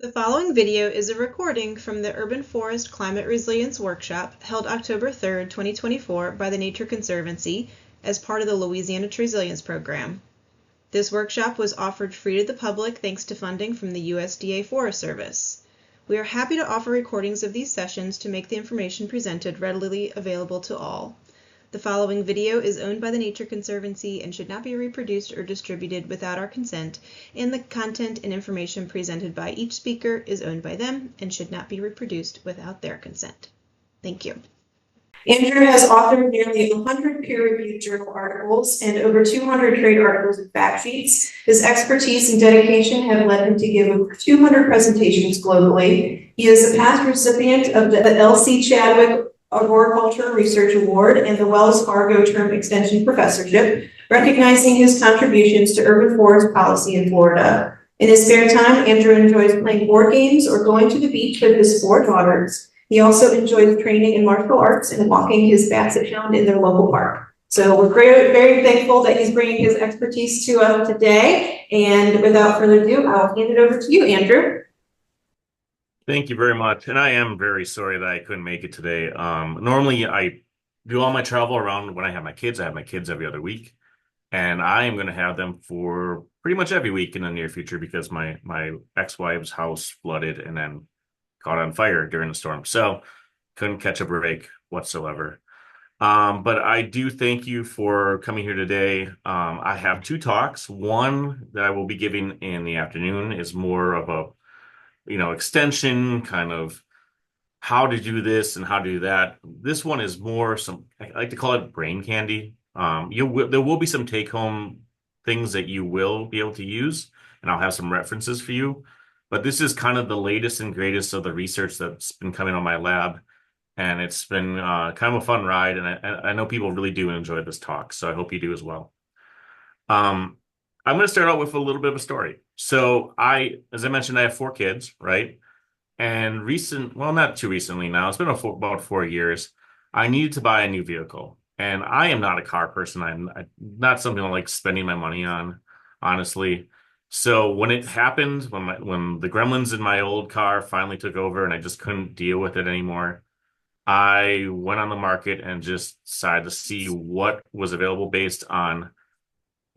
The following video is a recording from the Urban Forest Climate Resilience Workshop held October 3rd, 2024 by the Nature Conservancy as part of the Louisiana Tree Resilience Program. This workshop was offered free to the public thanks to funding from the USDA Forest Service. We are happy to offer recordings of these sessions to make the information presented readily available to all. The following video is owned by the Nature Conservancy and should not be reproduced or distributed without our consent, and the content and information presented by each speaker is owned by them and should not be reproduced without their consent. Thank you. Andrew has authored nearly 100 peer-reviewed journal articles and over 200 trade articles and fact sheets. His expertise and dedication have led him to give over 200 presentations globally. He is a past recipient of the L.C. Chadwick Arboriculture Research Award and the Wells Fargo Term Extension Professorship, recognizing his contributions to urban forest policy in Florida. In his spare time, Andrew enjoys playing board games or going to the beach with his 4 daughters. He also enjoys training in martial arts and walking his basset hound in their local park. So we're very thankful that he's bringing his expertise to us today. And without further ado, I'll hand it over to you, Andrew. Thank you very much. And I am very sorry that I couldn't make it today. Normally I do all my travel around when I have my kids. I have my kids every other week. And I am going to have them for pretty much every week in the near future because my ex-wife's house flooded and then caught on fire during the storm. So couldn't catch a break whatsoever. But I do thank you for coming here today. I have 2 talks. One that I will be giving in the afternoon is more of a extension, kind of how to do this and how to do that. This one is more I like to call it brain candy. There will be some take-home things that you will be able to use, and I'll have some references for you. But this is kind of the latest and greatest of the research that's been coming on my lab, and it's been kind of a fun ride, and I know people really do enjoy this talk, so I hope you do as well. I'm going to start out with a little bit of a story. So as I mentioned, I have 4 kids, right? And not too recently now, it's been about 4 years, I needed to buy a new vehicle. And I am not a car person. I'm not something I like spending my money on, honestly. So when it happened, when the gremlins in my old car finally took over and I just couldn't deal with it anymore, I went on the market and just decided to see what was available based on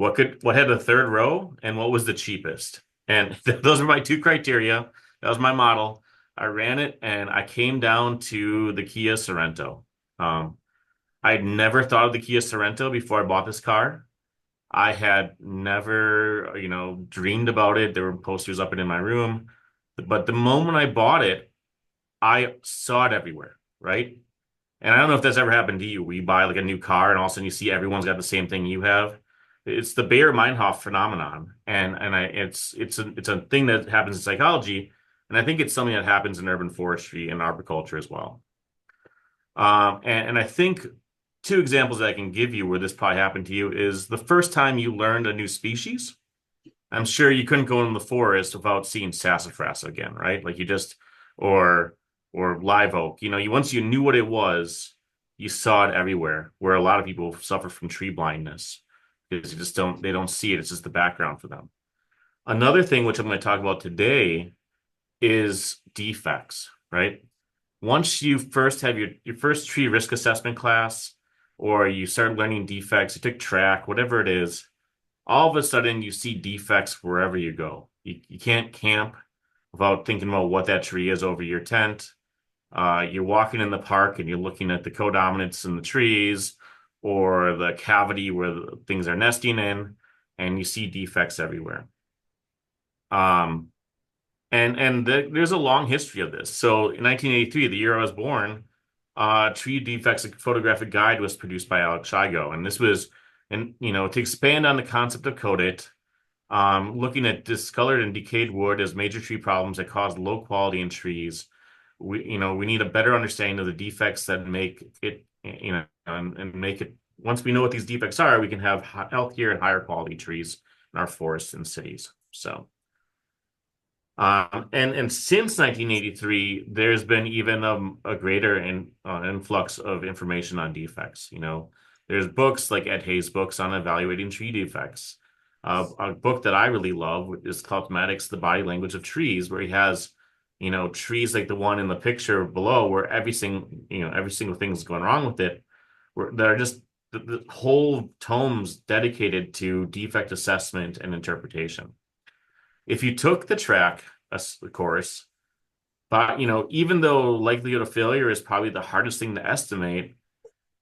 what had the 3rd row and what was the cheapest. And those are my 2 criteria. That was my model. I ran it and I came down to the Kia Sorento. I'd never thought of the Kia Sorento before I bought this car. I had never, dreamed about it. There were posters up in my room. But the moment I bought it, I saw it everywhere, right? And I don't know if that's ever happened to you, where you buy like a new car and all of a sudden you see everyone's got the same thing you have. It's the Bayer-Meinhof phenomenon, and it's a thing that happens in psychology, and I think it's something that happens in urban forestry and arboriculture as well. And I think 2 examples that I can give you where this probably happened to you is the first time you learned a new species. I'm sure you couldn't go in the forest without seeing sassafras again, right? Like or live oak. Once you knew what it was, you saw it everywhere. Where a lot of people suffer from tree blindness because they don't see it. It's just the background for them. Another thing which I'm going to talk about today is defects, right? Once you first have your first tree risk assessment class, or you start learning defects, you take track, whatever it is, all of a sudden you see defects wherever you go. You can't camp without thinking about what that tree is over your tent. You're walking in the park and you're looking at the codominants in the trees or the cavity where things are nesting in, and you see defects everywhere. There's a long history of this. So in 1983, the year I was born, Tree Defects, a photographic guide was produced by Alex Shigo. And this was, to expand on the concept of CODIT, looking at discolored and decayed wood as major tree problems that cause low quality in trees. We need a better understanding of the defects that make it, and make it, once we know what these defects are, we can have healthier and higher quality trees in our forests and cities. So, and since 1983, there's been even a greater influx of information on defects. There's books like Ed Hayes' books on evaluating tree defects. A book that I really love is called Maddox, The Body Language of Trees, where he has, trees like the one in the picture below, where every single thing's going wrong with it, that are just the whole tomes dedicated to defect assessment and interpretation. If you took the track course, but even though likelihood of failure is probably the hardest thing to estimate,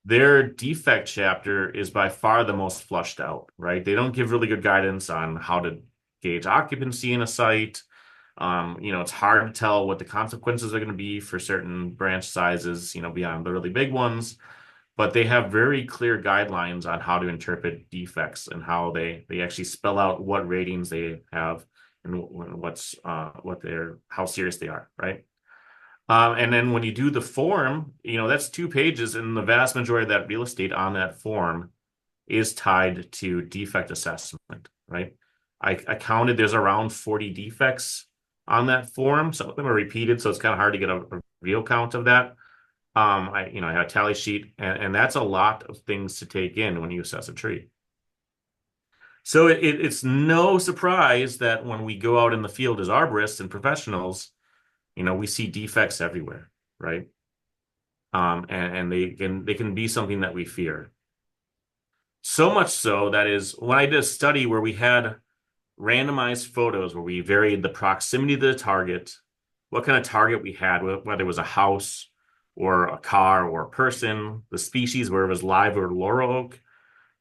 their defect chapter is by far the most flushed out, right? They don't give really good guidance on how to gauge occupancy in a site. It's hard to tell what the consequences are going to be for certain branch sizes, beyond the really big ones. But they have very clear guidelines on how to interpret defects and how they actually spell out what ratings they have and how serious they are, right? And then when you do the form, that's 2 pages, and the vast majority of that real estate on that form is tied to defect assessment, right? I counted there's around 40 defects on that form. Some of them are repeated, so it's kind of hard to get a real count of that. I have a tally sheet, and that's a lot of things to take in when you assess a tree. So it's no surprise that when we go out in the field as arborists and professionals, we see defects everywhere, right? And they can be something that we fear. So much so that is when I did a study where we had randomized photos where we varied the proximity to the target, what kind of target we had, whether it was a house or a car or a person, the species, where it was live or laurel oak,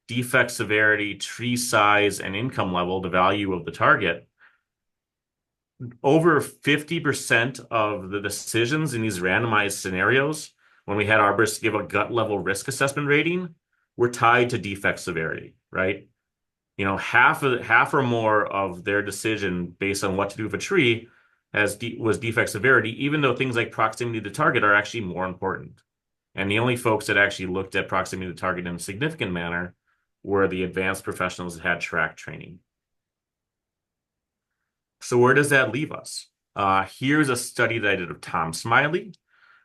defect severity, tree size, and income level, the value of the target. Over 50% of the decisions in these randomized scenarios, when we had arborists give a gut level risk assessment rating, were tied to defect severity, right? Half or more of their decision based on what to do with a tree was defect severity, even though things like proximity to target are actually more important. And the only folks that actually looked at proximity to target in a significant manner were the advanced professionals that had track training. So where does that leave us? Here's a study that I did of Tom Smiley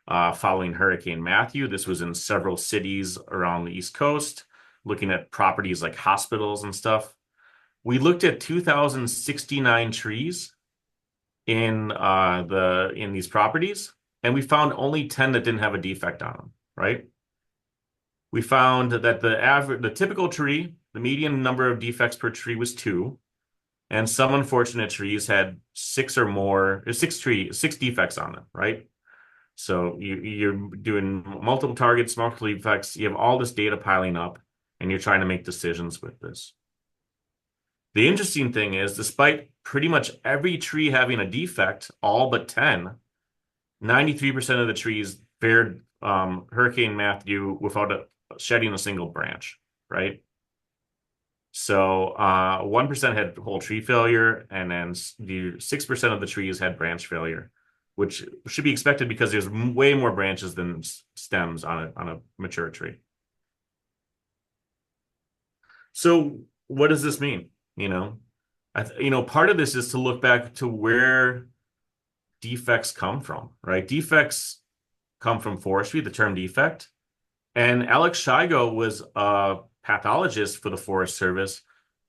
following Hurricane Matthew. This was in several cities around the East Coast, looking at properties like hospitals and stuff. We looked at 2,069 trees in these properties, and we found only 10 that didn't have a defect on them, right? We found that the typical tree, the median number of defects per tree was 2. And some unfortunate trees had 6 defects on them, right? So you're doing multiple targets, multiple defects. You have all this data piling up, and you're trying to make decisions with this. The interesting thing is, despite pretty much every tree having a defect, all but 10, 93% of the trees fared Hurricane Matthew without shedding a single branch, right? So 1% had whole tree failure, and then 6% of the trees had branch failure, which should be expected because there's way more branches than stems on a mature tree. So what does this mean? Part of this is to look back to where defects come from, right? Defects come from forestry, the term defect. And Alex Shigo was a pathologist for the Forest Service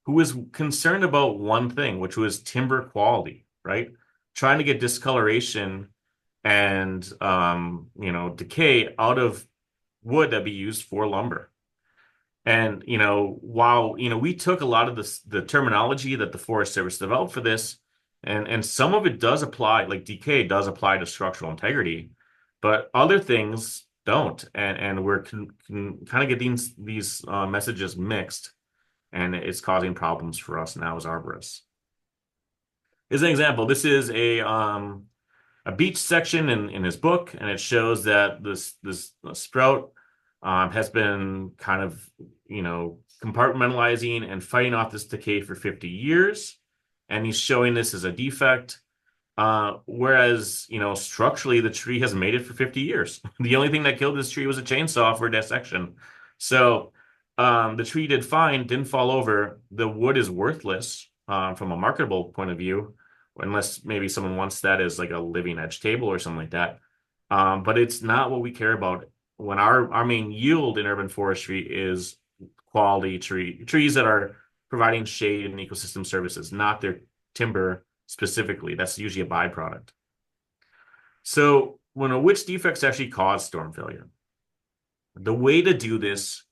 who was concerned about one thing, which was timber quality, right? Trying to get discoloration and decay out of wood that be used for lumber. And while we took a lot of the terminology that the Forest Service developed for this, and some of it does apply, like decay does apply to structural integrity, but other things don't, and we're kind of getting these messages mixed, and it's causing problems for us now as arborists. As an example, this is a beach section in his book, and it shows that this sprout has been kind of compartmentalizing and fighting off this decay for 50 years, and he's showing this as a defect. Whereas, structurally, the tree has made it for 50 years. The only thing that killed this tree was a chainsaw for dissection. So the tree did fine, didn't fall over. The wood is worthless from a marketable point of view, unless maybe someone wants that as like a living edge table or something like that. But it's not what we care about. When our main yield in urban forestry is quality trees that are providing shade and ecosystem services, not their timber specifically. That's usually a byproduct. So which defects actually cause storm failure? The way to do this,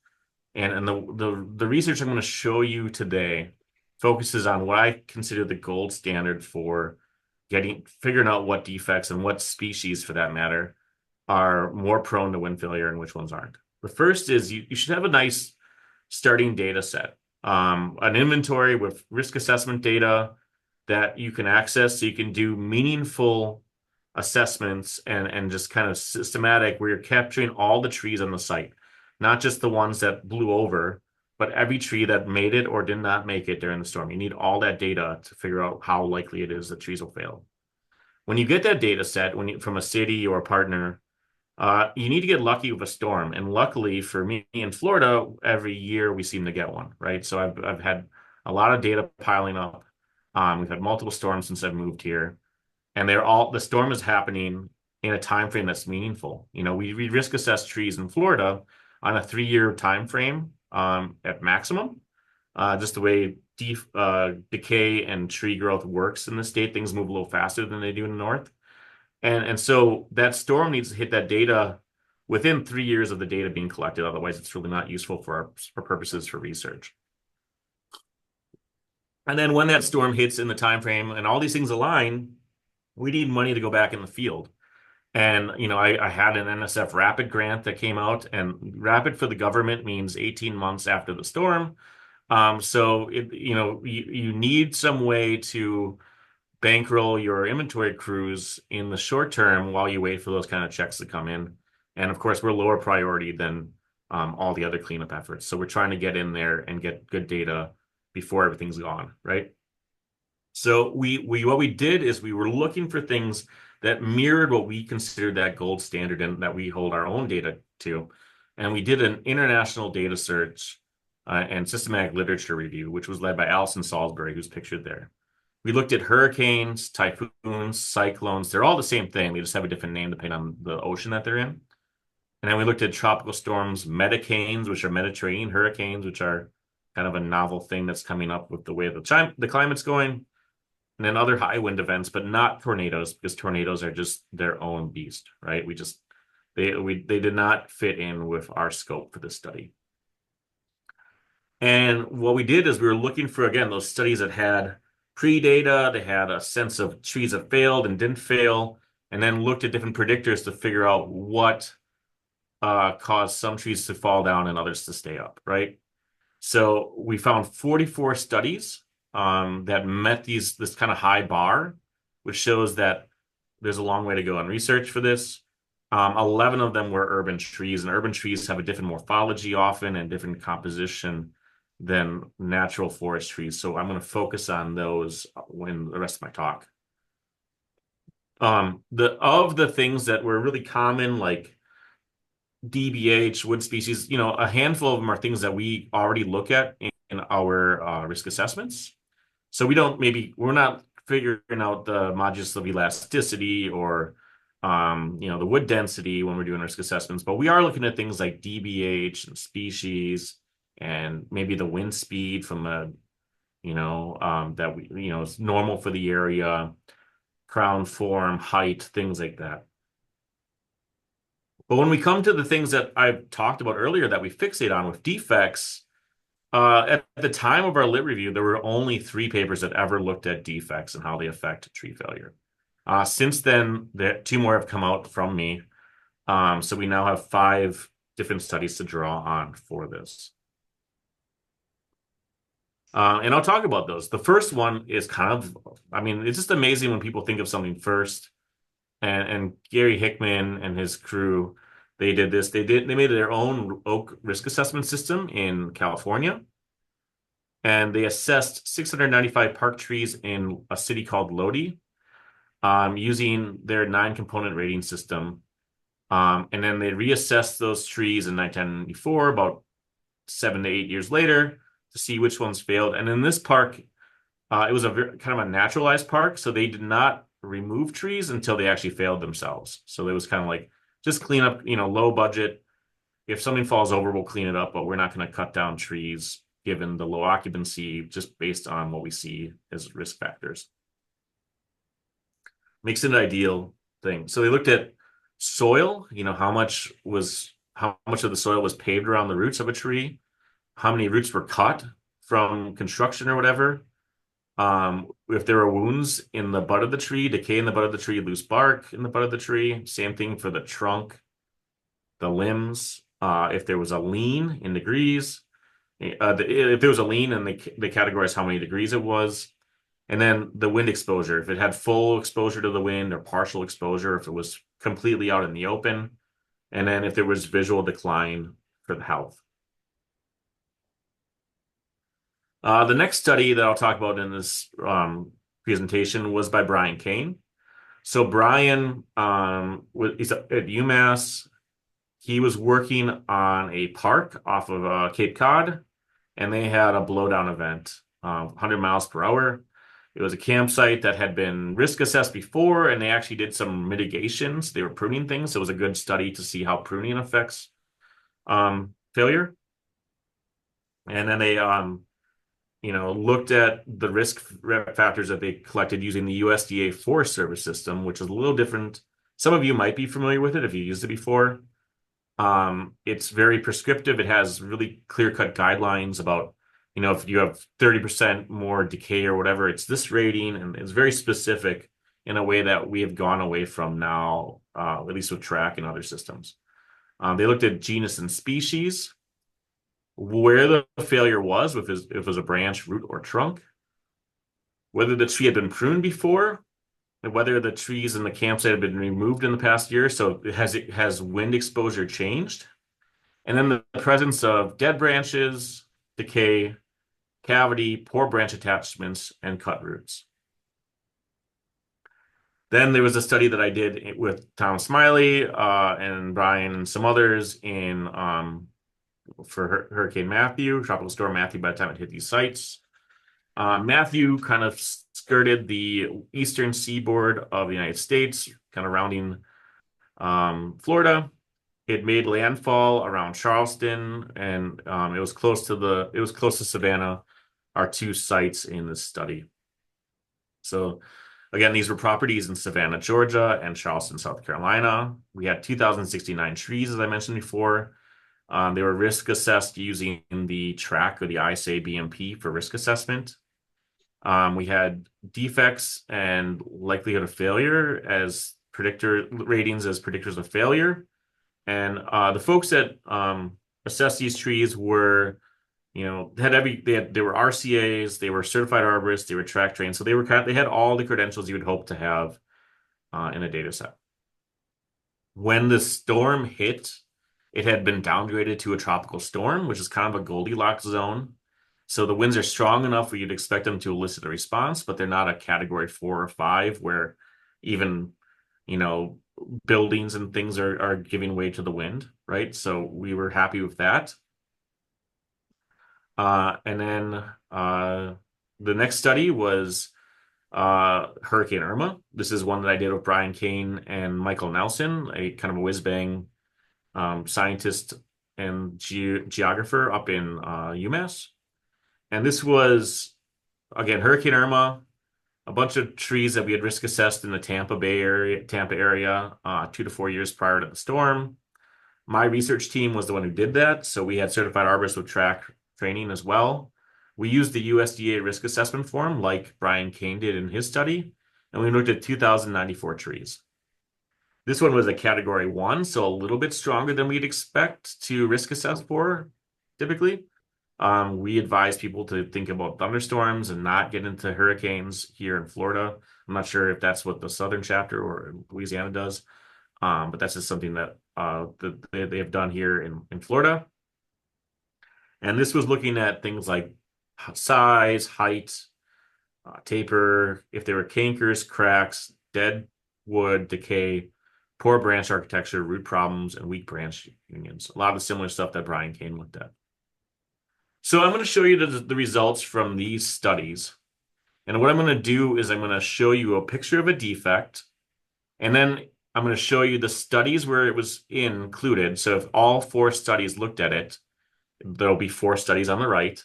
and the research I'm going to show you today focuses on what I consider the gold standard for figuring out what defects and what species, for that matter, are more prone to wind failure and which ones aren't. The first is you should have a nice starting data set, an inventory with risk assessment data that you can access so you can do meaningful assessments and just kind of systematic where you're capturing all the trees on the site, not just the ones that blew over, but every tree that made it or did not make it during the storm. You need all that data to figure out how likely it is that trees will fail. When you get that data set from a city or a partner, you need to get lucky with a storm. And luckily for me in Florida, every year we seem to get one, right? So I've had a lot of data piling up. We've had multiple storms since I've moved here, and the storm is happening in a time frame that's meaningful. We risk assess trees in Florida on a 3-year time frame at maximum. Just the way decay and tree growth works in the state, things move a little faster than they do in the north. And so that storm needs to hit that data within 3 years of the data being collected. Otherwise, it's really not useful for purposes for research. And then when that storm hits in the time frame and all these things align, we need money to go back in the field. And I had an NSF Rapid grant that came out, and Rapid for the government means 18 months after the storm. So you need some way to bankroll your inventory crews in the short term while you wait for those kind of checks to come in. And of course, we're lower priority than all the other cleanup efforts. So we're trying to get in there and get good data before everything's gone, right? So what we did is we were looking for things that mirrored what we considered that gold standard and that we hold our own data to. And we did an international data search and systematic literature review, which was led by Allison Salisbury, who's pictured there. We looked at hurricanes, typhoons, cyclones. They're all the same thing. They just have a different name depending on the ocean that they're in. And then we looked at tropical storms, metacanes, which are Mediterranean hurricanes, which are kind of a novel thing that's coming up with the way the climate's going. And then other high wind events, but not tornadoes, because tornadoes are just their own beast, right? They did not fit in with our scope for this study. And what we did is we were looking for, again, those studies that had pre-data, they had a sense of trees that failed and didn't fail, and then looked at different predictors to figure out what caused some trees to fall down and others to stay up, right? So we found 44 studies that met this kind of high bar, which shows that there's a long way to go on research for this. 11 of them were urban trees, and urban trees have a different morphology often and different composition than natural forest trees. So I'm going to focus on those in the rest of my talk. Of the things that were really common, like DBH, wood species, a handful of them are things that we already look at in our risk assessments. So we're not figuring out the modulus of elasticity or the wood density when we're doing risk assessments, but we are looking at things like DBH and species and maybe the wind speed from that is normal for the area, crown form, height, things like that. But when we come to the things that I've talked about earlier that we fixate on with defects, at the time of our lit review, there were only 3 papers that ever looked at defects and how they affect tree failure. Since then, 2 more have come out from me. So we now have 5 different studies to draw on for this. And I'll talk about those. The first one is it's just amazing when people think of something first. And Gary Hickman and his crew, they did this. They made their own oak risk assessment system in California. And they assessed 695 park trees in a city called Lodi, using their 9-component rating system. And then they reassessed those trees in 1994, about 7 to 8 years later, to see which ones failed. And in this park, it was kind of a naturalized park, so they did not remove trees until they actually failed themselves. So it was kind of like, just clean up, low budget. If something falls over, we'll clean it up, but we're not going to cut down trees given the low occupancy, just based on what we see as risk factors. Makes it an ideal thing. So they looked at soil, how much of the soil was paved around the roots of a tree, how many roots were cut from construction or whatever. If there were wounds in the butt of the tree, decay in the butt of the tree, loose bark in the butt of the tree, same thing for the trunk, the limbs. If there was a lean in degrees, if there was a lean, and they categorize how many degrees it was. And then the wind exposure, if it had full exposure to the wind or partial exposure, if it was completely out in the open, and then if there was visual decline for the health. The next study that I'll talk about in this presentation was by Brian Kane. So Brian, he's at UMass. He was working on a park off of Cape Cod, and they had a blowdown event, 100 miles per hour. It was a campsite that had been risk assessed before, and they actually did some mitigations. They were pruning things. So it was a good study to see how pruning affects failure. And then they looked at the risk factors that they collected using the USDA Forest Service system, which is a little different. Some of you might be familiar with it if you used it before. It's very prescriptive. It has really clear-cut guidelines about, if you have 30% more decay or whatever, it's this rating, and it's very specific in a way that we have gone away from now, at least with track and other systems. They looked at genus and species, where the failure was, if it was a branch, root, or trunk, whether the tree had been pruned before, and whether the trees in the campsite have been removed in the past year. So has wind exposure changed? And then the presence of dead branches, decay, cavity, poor branch attachments, and cut roots. Then there was a study that I did with Tom Smiley and Brian and some others for Hurricane Matthew, Tropical Storm Matthew, by the time it hit these sites. Matthew kind of skirted the eastern seaboard of the United States, kind of rounding Florida. It made landfall around Charleston, and it was close to Savannah, our two sites in this study. So again, these were properties in Savannah, Georgia, and Charleston, South Carolina. We had 2,069 trees, as I mentioned before. They were risk assessed using the TRAC or the ISA BMP for risk assessment. We had defects and likelihood of failure as ratings as predictors of failure. And the folks that assessed these trees were, they were RCAs, they were certified arborists, they were track trained. So they had all the credentials you would hope to have in a data set. When the storm hit, it had been downgraded to a tropical storm, which is kind of a Goldilocks zone. So the winds are strong enough where you'd expect them to elicit a response, but they're not a category 4 or 5 where even, buildings and things are giving way to the wind, right? So we were happy with that. And then the next study was Hurricane Irma. This is one that I did with Brian Kane and Michael Nelson, a kind of a whiz-bang scientist and geographer up in UMass. And this was, again, Hurricane Irma, a bunch of trees that we had risk assessed in the Tampa area, 2 to 4 years prior to the storm. My research team was the one who did that. So we had certified arborists with track training as well. We used the USDA risk assessment form like Brian Kane did in his study, and we looked at 2,094 trees. This one was a category 1, so a little bit stronger than we'd expect to risk assess for typically. We advise people to think about thunderstorms and not get into hurricanes here in Florida. I'm not sure if that's what the southern chapter or Louisiana does, but that's just something that they have done here in Florida. And this was looking at things like size, height, taper, if there were cankers, cracks, dead wood, decay, poor branch architecture, root problems, and weak branch unions. A lot of similar stuff that Brian Kane looked at. So I'm going to show you the results from these studies. And what I'm going to do is I'm going to show you a picture of a defect. And then I'm going to show you the studies where it was included. So if all 4 studies looked at it, there'll be 4 studies on the right.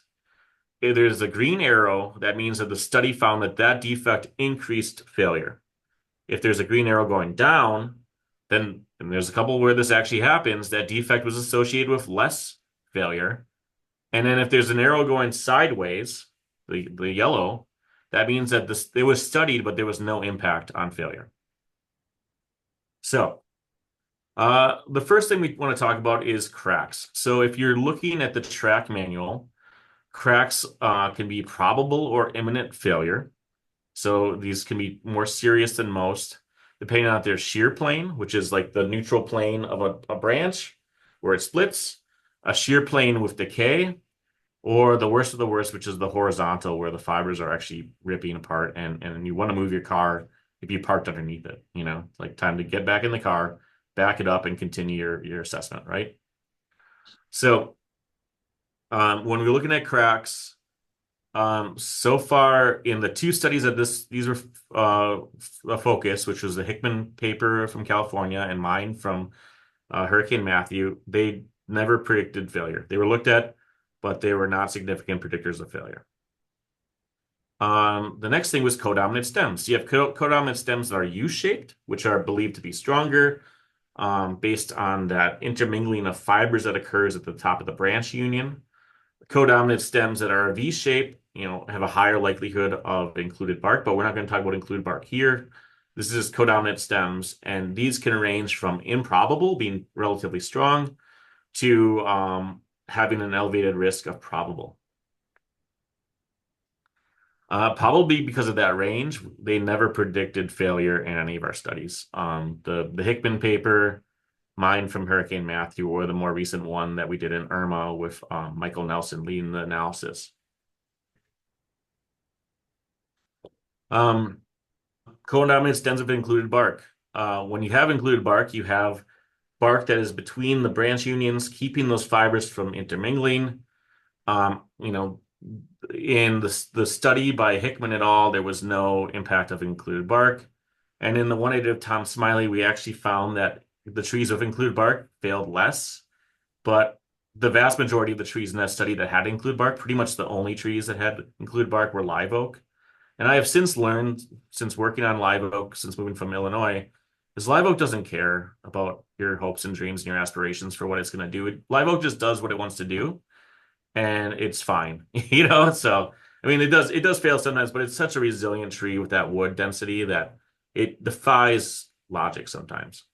if there's a green arrow, that means that the study found that that defect increased failure. If there's a green arrow going down, then and there's a couple where this actually happens, that defect was associated with less failure. And then if there's an arrow going sideways, the yellow, that means that this it was studied, but there was no impact on failure. So the first thing we want to talk about is cracks. So if you're looking at the track manual, cracks can be probable or imminent failure. So these can be more serious than most, depending on their shear plane, which is like the neutral plane of a branch where it splits, a shear plane with decay, or the worst of the worst, which is the horizontal, where the fibers are actually ripping apart and you want to move your car if you parked underneath it, like time to get back in the car, back it up and continue your assessment, right? So when we're looking at cracks, so far in the two studies that these were a focus, which was the Hickman paper from California and mine from Hurricane Matthew, they never predicted failure. They were looked at, but they were not significant predictors of failure. The next thing was codominant stems. You have codominant stems that are U-shaped, which are believed to be stronger, based on that intermingling of fibers that occurs at the top of the branch union. Codominant stems that are V-shaped, have a higher likelihood of included bark, but we're not going to talk about included bark here. This is codominant stems, and these can range from improbable, being relatively strong, to having an elevated risk of probable. Probably because of that range, they never predicted failure in any of our studies. The Hickman paper, mine from Hurricane Matthew, or the more recent one that we did in Irma with Michael Nelson leading the analysis. Codominant stems have included bark. When you have included bark, you have bark that is between the branch unions, keeping those fibers from intermingling. In the study by Hickman et al., there was no impact of included bark. And in the one I did of Tom Smiley, we actually found that the trees with included bark failed less, but the vast majority of the trees in that study that had included bark, pretty much the only trees that had included bark, were live oak. And I have since learned, since working on live oak, since moving from Illinois, is live oak doesn't care about your hopes and dreams and your aspirations for what it's going to do. Live oak just does what it wants to do, and it's fine, So, I mean, it does fail sometimes, but it's such a resilient tree with that wood density that it defies logic sometimes.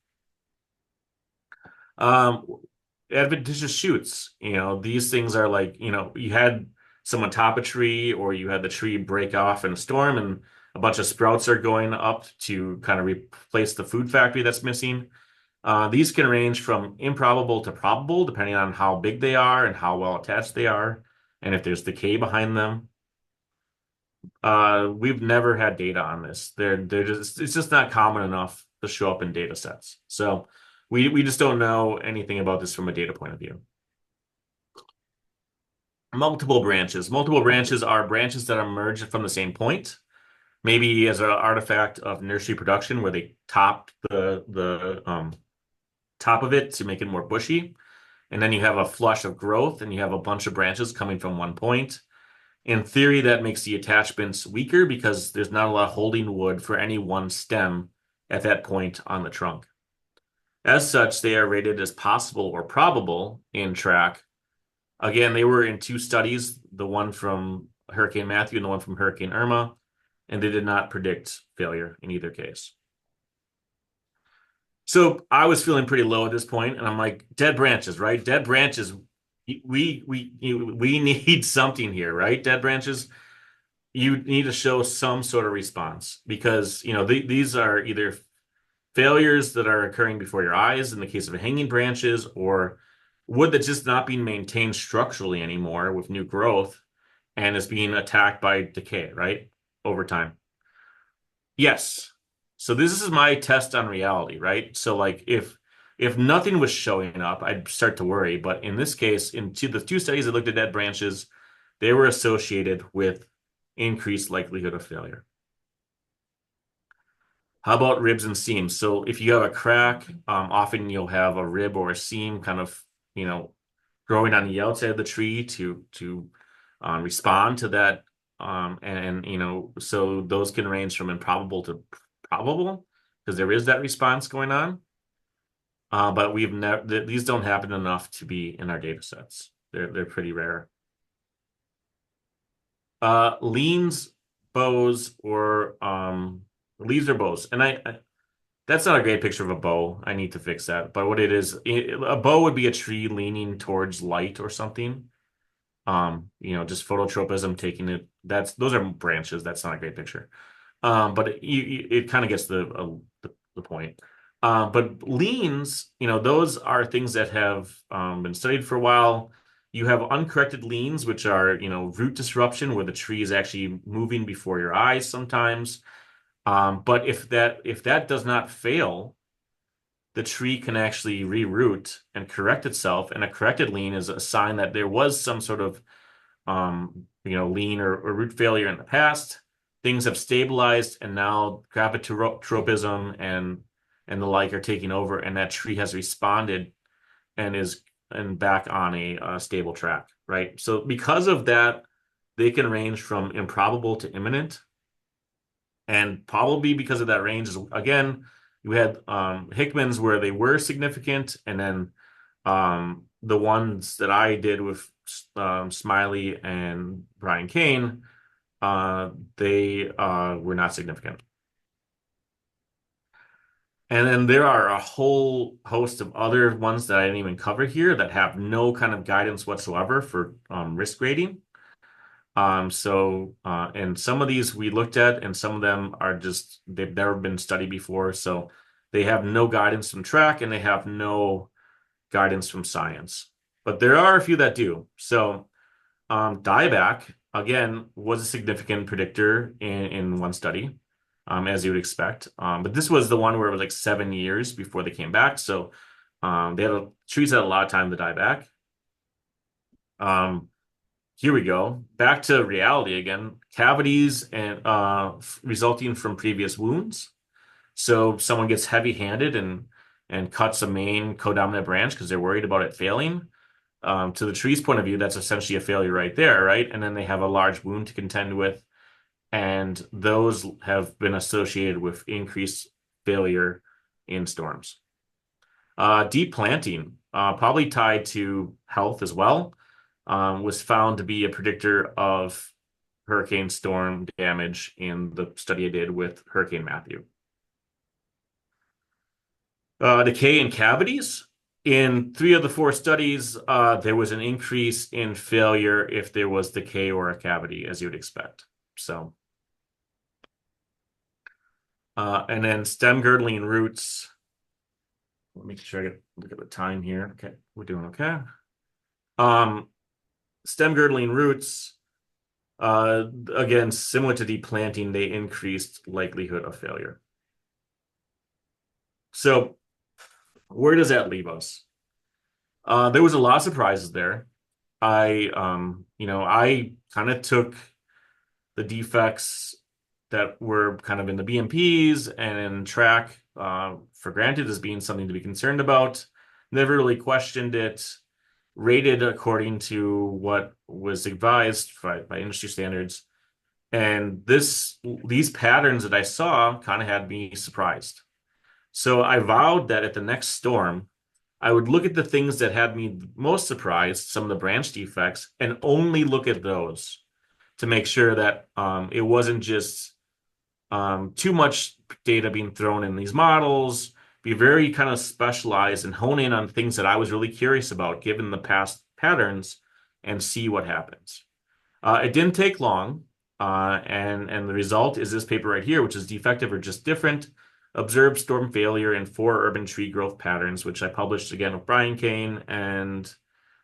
Adventitious shoots, these things are like, you had someone top a tree, or you had the tree break off in a storm and a bunch of sprouts are going up to kind of replace the food factory that's missing. These can range from improbable to probable, depending on how big they are and how well attached they are, and if there's decay behind them. We've never had data on this. It's just not common enough to show up in data sets. So we just don't know anything about this from a data point of view. Multiple branches. Multiple branches are branches that emerge from the same point, maybe as an artifact of nursery production where they topped the top of it to make it more bushy. And then you have a flush of growth and you have a bunch of branches coming from one point. In theory, that makes the attachments weaker because there's not a lot of holding wood for any one stem at that point on the trunk. As such, they are rated as possible or probable in track. Again, they were in two studies, the one from Hurricane Matthew and the one from Hurricane Irma, and they did not predict failure in either case. So I was feeling pretty low at this point, and I'm like, dead branches, right? Dead branches. We need something here, right? Dead branches. You need to show some sort of response because these are either failures that are occurring before your eyes in the case of hanging branches, or wood that's just not being maintained structurally anymore with new growth and is being attacked by decay, right? Over time. Yes. So this is my test on reality, right? So like if nothing was showing up, I'd start to worry. But in this case, the two studies that looked at dead branches, they were associated with increased likelihood of failure. How about ribs and seams? So if you have a crack, often you'll have a rib or a seam kind of, growing on the outside of the tree to respond to that. And so those can range from improbable to probable because there is that response going on. But we've never these don't happen enough to be in our data sets. They're pretty rare. Leans, bows, or leaves or bows, and I that's not a great picture of a bow. I need to fix that. But what it is, a bow would be a tree leaning towards light or something. Just phototropism taking it. Those are branches. That's not a great picture. But it kind of gets the point. But leans, those are things that have been studied for a while. You have uncorrected leans, which are, root disruption, where the tree is actually moving before your eyes sometimes. But if that does not fail, the tree can actually reroot and correct itself. And a corrected lean is a sign that there was some sort of lean or root failure in the past. Things have stabilized, and now gravitropism and the like are taking over, and that tree has responded and is back on a stable track, right? So because of that, they can range from improbable to imminent. And probably because of that range, again, we had Hickman's where they were significant, and then the ones that I did with Smiley and Brian Kane, they were not significant. And then there are a whole host of other ones that I didn't even cover here that have no kind of guidance whatsoever for risk grading. And some of these we looked at, and some of them are just, they've never been studied before. So they have no guidance from track, and they have no guidance from science. But there are a few that do. So dieback, again, was a significant predictor in one study, as you would expect. But this was the one where it was like 7 years before they came back. So trees had a lot of time to die back. Here we go. Back to reality again. Cavities and resulting from previous wounds. So someone gets heavy-handed and cuts a main codominant branch because they're worried about it failing. To the tree's point of view, that's essentially a failure right there, right? And then they have a large wound to contend with, and those have been associated with increased failure in storms. Deep planting, probably tied to health as well, was found to be a predictor of hurricane storm damage in the study I did with Hurricane Matthew. Decay in cavities. In 3 of the 4 studies, there was an increase in failure if there was decay or a cavity, as you would expect. So, and then stem girdling roots. Let me make sure I look at the time here. Okay, we're doing okay. Stem girdling roots, again, similar to deep planting, they increased likelihood of failure. So, where does that leave us? There was a lot of surprises there. I kind of took the defects that were kind of in the BMPs and in track for granted as being something to be concerned about. Never really questioned it, rated according to what was advised by industry standards. And these patterns that I saw kind of had me surprised. So I vowed that at the next storm, I would look at the things that had me most surprised, some of the branch defects, and only look at those to make sure that it wasn't just too much data being thrown in these models, be very kind of specialized and hone in on things that I was really curious about given the past patterns and see what happens. It didn't take long, and the result is this paper right here, which is defective or just different. Observed storm failure in 4 urban tree growth patterns, which I published again with Brian Kane and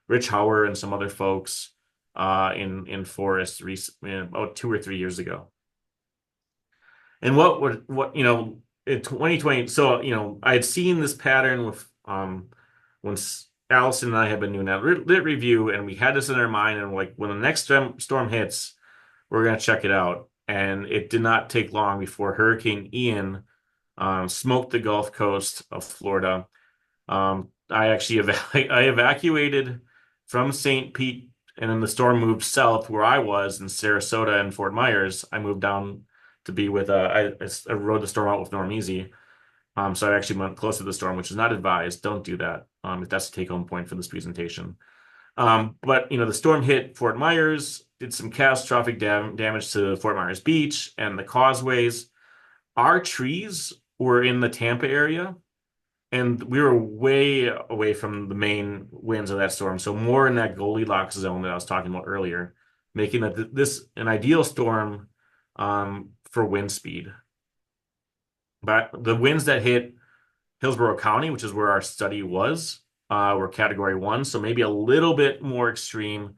Rich Hauer and some other folks in Forest about 2 or 3 years ago. And in 2020, so I had seen this pattern with when Allison and I had been doing that lit review, and we had this in our mind, and like when the next storm hits, we're gonna check it out. And it did not take long before Hurricane Ian smoked the Gulf Coast of Florida. I actually I evacuated from St. Pete And then the storm moved south where I was in Sarasota and Fort Myers. I moved down to be with, I rode the storm out with Norm Easy. So I actually went close to the storm, which is not advised. Don't do that. If that's a take-home point for this presentation. But the storm hit Fort Myers, did some catastrophic damage to Fort Myers Beach and the causeways. Our trees were in the Tampa area, and we were way away from the main winds of that storm. So more in that Goldilocks zone that I was talking about earlier, making this an ideal storm for wind speed. But the winds that hit Hillsborough County, which is where our study was, were Category 1, so maybe a little bit more extreme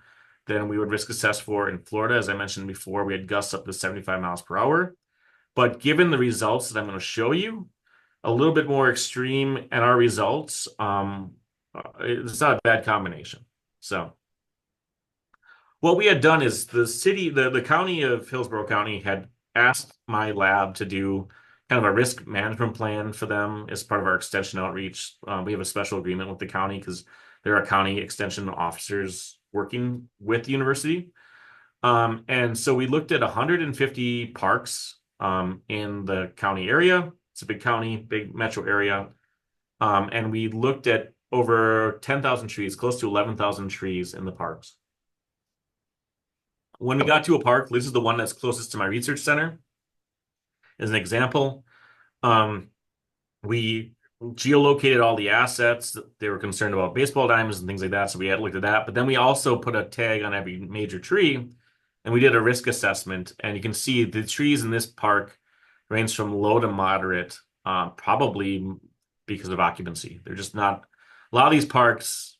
than we would risk assess for in Florida. As I mentioned before, we had gusts up to 75 miles per hour. But given the results that I'm going to show you, a little bit more extreme and our results, it's not a bad combination. So what we had done is the county of Hillsborough County had asked my lab to do kind of a risk management plan for them as part of our extension outreach. We have a special agreement with the county because there are county extension officers working with the university. And so we looked at 150 parks in the county area. It's a big county, big metro area. And we looked at over 10,000 trees, close to 11,000 trees in the parks. When we got to a park, this is the one that's closest to my research center. As an example, we geolocated all the assets. They were concerned about baseball diamonds and things like that, so we had looked at that. But then we also put a tag on every major tree, and we did a risk assessment. And you can see the trees in this park range from low to moderate, probably because of occupancy. They're just not. A lot of these parks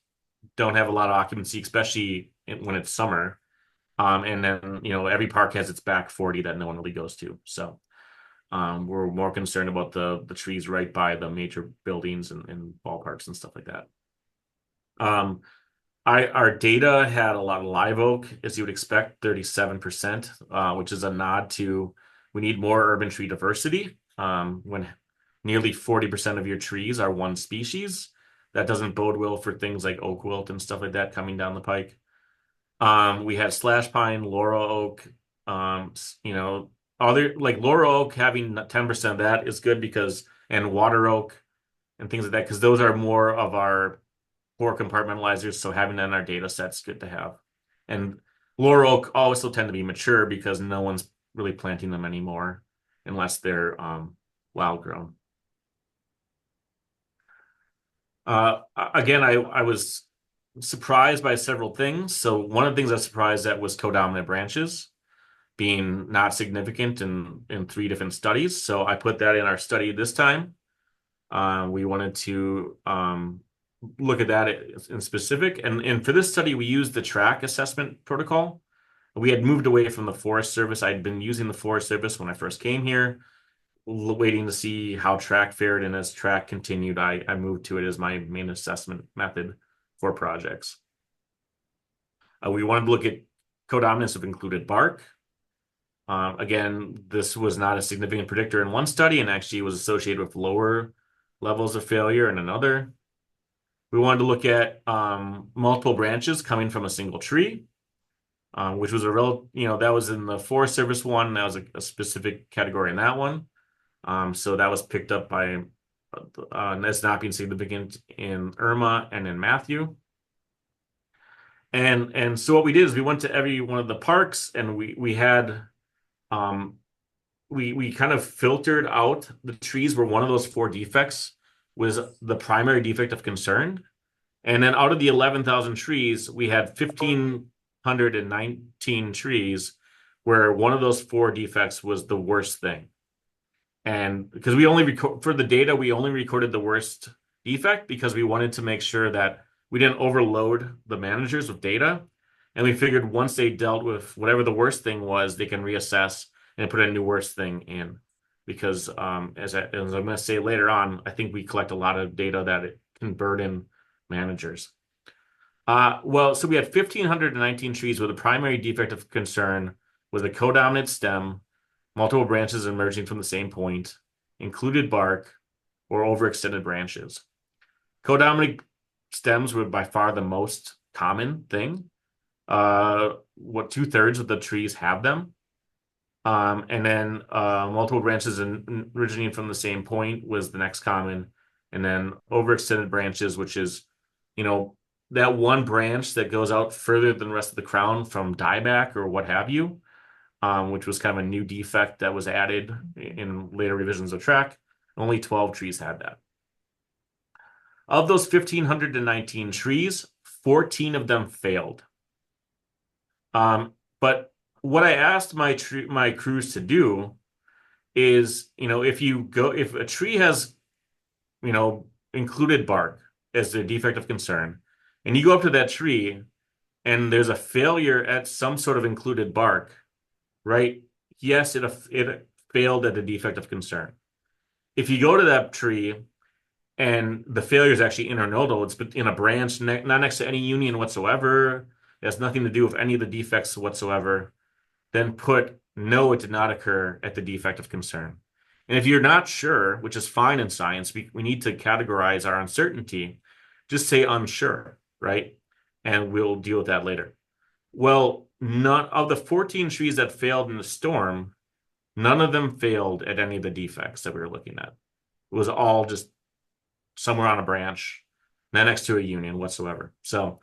don't have a lot of occupancy, especially when it's summer. And then every park has its back 40 that no one really goes to. So we're more concerned about the trees right by the major buildings and ballparks and stuff like that. Our data had a lot of live oak, as you would expect, 37%, which is a nod to we need more urban tree diversity. When nearly 40% of your trees are one species, that doesn't bode well for things like oak wilt and stuff like that coming down the pike. We had slash pine, laurel oak, other like laurel oak having 10% of that is good and water oak and things like that, because those are more of our core compartmentalizers. So having that in our data set's good to have. And laurel oak also tend to be mature because no one's really planting them anymore unless they're wild grown. Again, I was surprised by several things. So one of the things I was surprised at was codominant branches being not significant in 3 different studies. So I put that in our study this time. We wanted to look at that in specific. And for this study, we used the track assessment protocol. We had moved away from the Forest Service. I'd been using the Forest Service when I first came here, waiting to see how track fared. And as track continued, I moved to it as my main assessment method for projects. We wanted to look at codominance of included bark. Again, this was not a significant predictor in one study and actually was associated with lower levels of failure in another. We wanted to look at multiple branches coming from a single tree, which was that was in the Forest Service one. That was a specific category in that one. So that was picked up by as not being significant in Irma and in Matthew. And so what we did is we went to every one of the parks and we had we kind of filtered out the trees where one of those 4 defects was the primary defect of concern. And then out of the 11,000 trees, we had 1,519 trees where one of those 4 defects was the worst thing. And because we only for the data, we only recorded the worst defect because we wanted to make sure that we didn't overload the managers with data. And we figured once they dealt with whatever the worst thing was, they can reassess and put a new worst thing in. Because as I'm going to say later on, I think we collect a lot of data that it can burden managers. So we had 1,519 trees where the primary defect of concern was a codominant stem, multiple branches emerging from the same point, included bark, or overextended branches. Codominant stems were by far the most common thing. what 2/3 of the trees have them. And then multiple branches originating from the same point was the next common. And then overextended branches, which is, that one branch that goes out further than the rest of the crown from dieback or what have you, which was kind of a new defect that was added in later revisions of track. Only 12 trees had that. Of those 1,519 trees, 14 of them failed. But what I asked my crews to do is, if a tree has, included bark as the defect of concern, and you go up to that tree and there's a failure at some sort of included bark, right? Yes, it failed at the defect of concern. If you go to that tree and the failure is actually internodal, it's in a branch, not next to any union whatsoever, it has nothing to do with any of the defects whatsoever, then put no, it did not occur at the defect of concern. And if you're not sure, which is fine in science, we need to categorize our uncertainty, just say unsure, right? And we'll deal with that later. Well, none of the 14 trees that failed in the storm, none of them failed at any of the defects that we were looking at. It was all just somewhere on a branch, not next to a union whatsoever. So,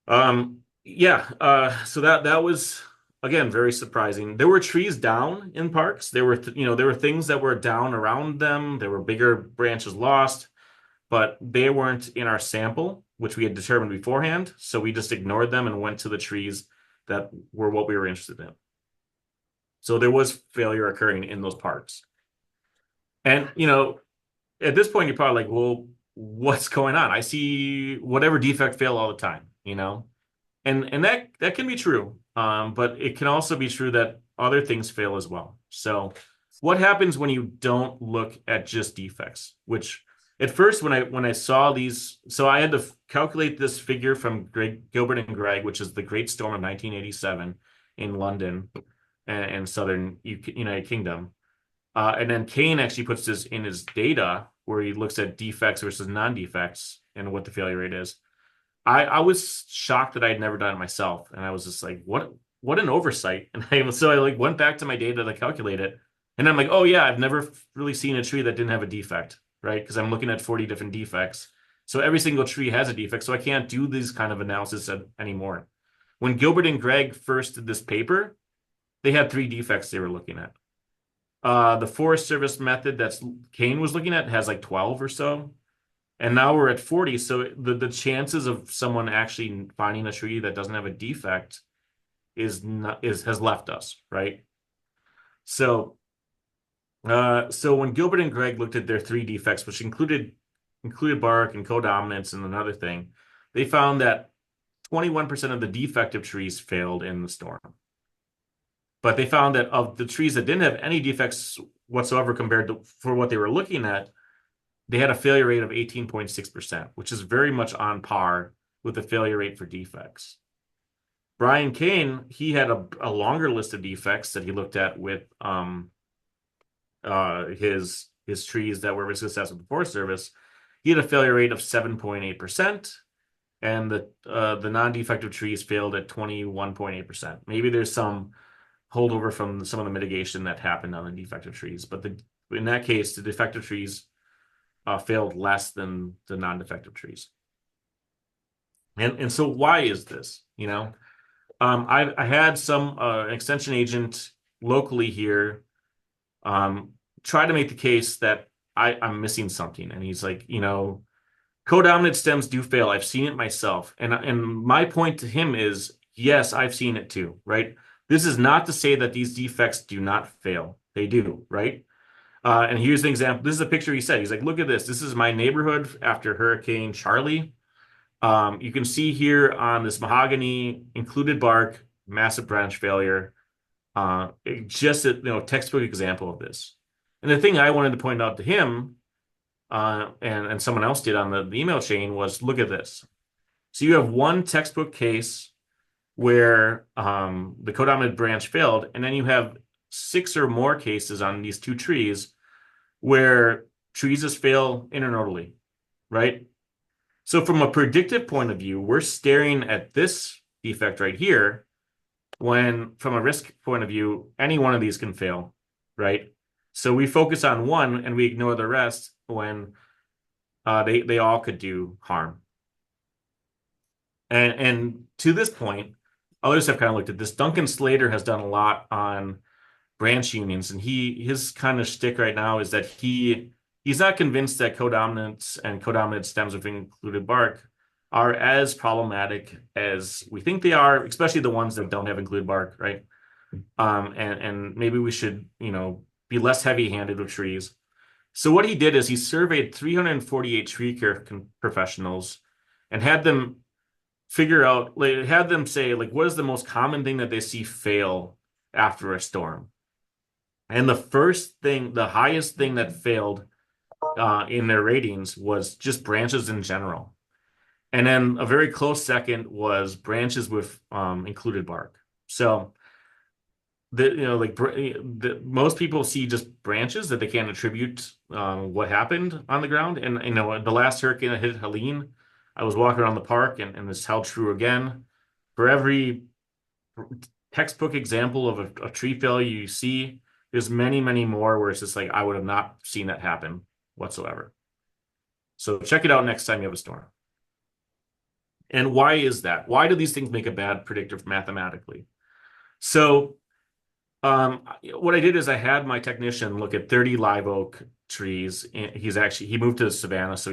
so that was, again, very surprising. There were trees down in parks. There were things that were down around them. There were bigger branches lost, but they weren't in our sample, which we had determined beforehand. So we just ignored them and went to the trees that were what we were interested in. So there was failure occurring in those parks. And, at this point, you're probably like, well, what's going on? I see whatever defect fail all the time, and that can be true. But it can also be true that other things fail as well. So what happens when you don't look at just defects? Which at first, when I saw these, so I had to calculate this figure from Gilbert and Gregg, which is the Great Storm of 1987 in London and southern United Kingdom. And then Kane actually puts this in his data where he looks at defects versus non-defects and what the failure rate is. I was shocked that I had never done it myself. And I was just like, what an oversight. And I went back to my data to calculate it. And I'm like, oh yeah, I've never really seen a tree that didn't have a defect, right? Because I'm looking at 40 different defects. So every single tree has a defect. So I can't do these kind of analysis anymore. When Gilbert and Gregg first did this paper, they had 3 defects they were looking at. The Forest Service method that Kane was looking at has like 12 or so. And now we're at 40. So the chances of someone actually finding a tree that doesn't have a defect has left us, right? So when Gilbert and Gregg looked at their 3 defects, which included bark and codominance and another thing, they found that 21% of the defective trees failed in the storm. But they found that of the trees that didn't have any defects whatsoever compared to for what they were looking at, they had a failure rate of 18.6%, which is very much on par with the failure rate for defects. Brian Kane, he had a longer list of defects that he looked at with his trees that were risk assessed with the Forest Service. He had a failure rate of 7.8%, and the non-defective trees failed at 21.8%. Maybe there's some holdover from some of the mitigation that happened on the defective trees, but in that case, the defective trees failed less than the non-defective trees. And so why is this? I had some extension agent locally here try to make the case that I'm missing something, and he's like, codominant stems do fail. I've seen it myself, and my point to him is, yes, I've seen it too, right? This is not to say that these defects do not fail. They do, right? And here's an example. This is a picture he said. He's like, look at this. This is my neighborhood after Hurricane Charlie. You can see here on this mahogany, included bark, massive branch failure. Just a textbook example of this. And the thing I wanted to point out to him, and someone else did on the email chain, was look at this. So you have one textbook case where the codominant branch failed, and then you have 6 or more cases on these 2 trees where trees just fail internodally, right? So from a predictive point of view, we're staring at this defect right here, when from a risk point of view, any one of these can fail, right? So we focus on one and we ignore the rest when they all could do harm. And to this point, others have kind of looked at this. Duncan Slater has done a lot on branch unions, and his kind of shtick right now is that he's not convinced that codominance and codominant stems with included bark are as problematic as we think they are, especially the ones that don't have included bark, right? And maybe we should, be less heavy-handed with trees. So what he did is he surveyed 348 tree care professionals and had them figure out, like, had them say, like, what is the most common thing that they see fail after a storm? And the highest thing that failed in their ratings was just branches in general. And then a very close second was branches with included bark. So most people see just branches that they can't attribute what happened on the ground. And the last hurricane that hit Helene, I was walking around the park, and this held true again. For every textbook example of a tree failure you see, there's many, many more where it's just like, I would have not seen that happen whatsoever. So check it out next time you have a storm. And why is that? Why do these things make a bad predictor mathematically? So what I did is I had my technician look at 30 live oak trees. He moved to Savannah, so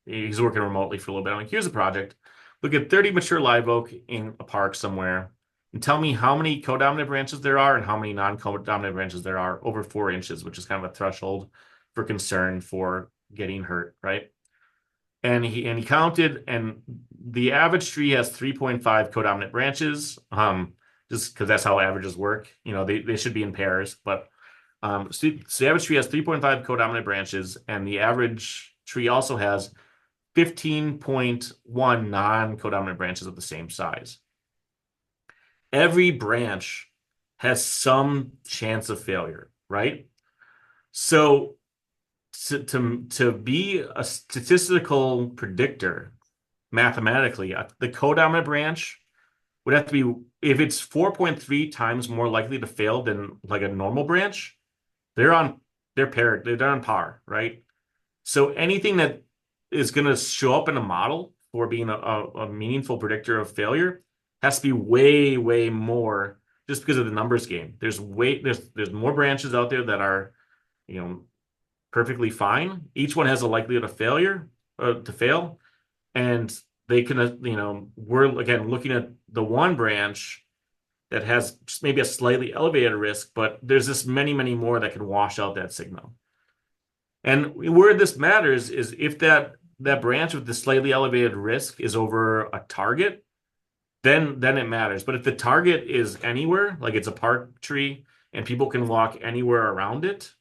he's working remotely for a little bit. I'm like, here's a project. Look at 30 mature live oak in a park somewhere and tell me how many codominant branches there are and how many non-codominant branches there are over 4 inches, which is kind of a threshold for concern for getting hurt, right? And he counted, and the average tree has 3.5 codominant branches, just because that's how averages work. They should be in pairs, but so the average tree has 3.5 codominant branches, and the average tree also has 15.1 non-codominant branches of the same size. Every branch has some chance of failure, right? So to be a statistical predictor mathematically, the codominant branch would have to be, if it's 4.3 times more likely to fail than like a normal branch, they're on par, right? So anything that is going to show up in a model for being a meaningful predictor of failure has to be way, way more, just because of the numbers game. There's more branches out there that are, perfectly fine. Each one has a likelihood of to fail, and they can, we're again looking at the one branch that has just maybe a slightly elevated risk, but there's this many, many more that can wash out that signal. And where this matters is if that branch with the slightly elevated risk is over a target, then it matters. But if the target is anywhere, like it's a park tree and people can walk anywhere around it,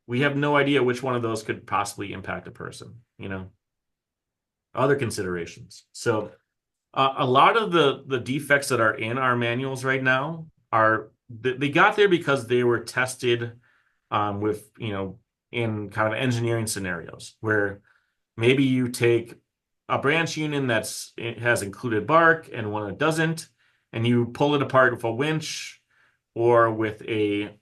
we have no idea which one of those could possibly impact a person, other considerations. So a lot of the defects that are in our manuals right now they got there because they were tested with, in kind of engineering scenarios where maybe you take a branch union it has included bark and one that doesn't, and you pull it apart with a winch or with a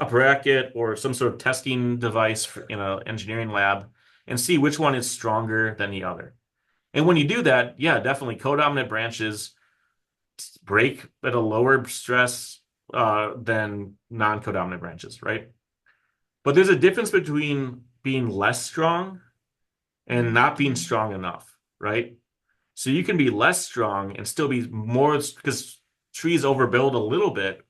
bracket or some sort of testing device in an engineering lab and see which one is stronger than the other. And when you do that, yeah, definitely codominant branches break at a lower stress than non-codominant branches, right? But there's a difference between being less strong and not being strong enough, right? So you can be less strong and still be more, because trees overbuild a little bit,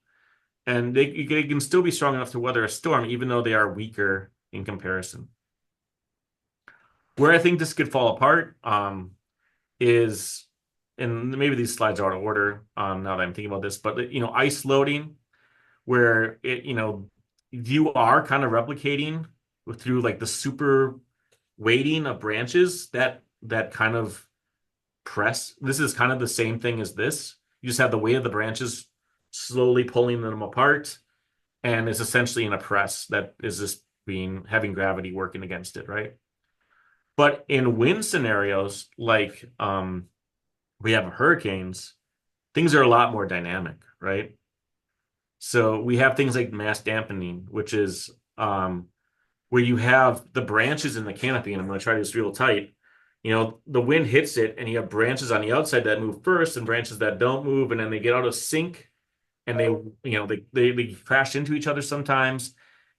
and they can still be strong enough to weather a storm, even though they are weaker in comparison. Where I think this could fall apart is, and maybe these slides are out of order now that I'm thinking about this, but ice loading, where you are kind of replicating through like the super weighting of branches that kind of press. This is kind of the same thing as this. You just have the weight of the branches slowly pulling them apart, and it's essentially in a press that is just having gravity working against it, right? But in wind scenarios, like we have hurricanes, things are a lot more dynamic, right? So we have things like mass dampening, which is where you have the branches in the canopy, and I'm going to try to do this real tight. The wind hits it, and you have branches on the outside that move first and branches that don't move, and then they get out of sync and they crash into each other sometimes.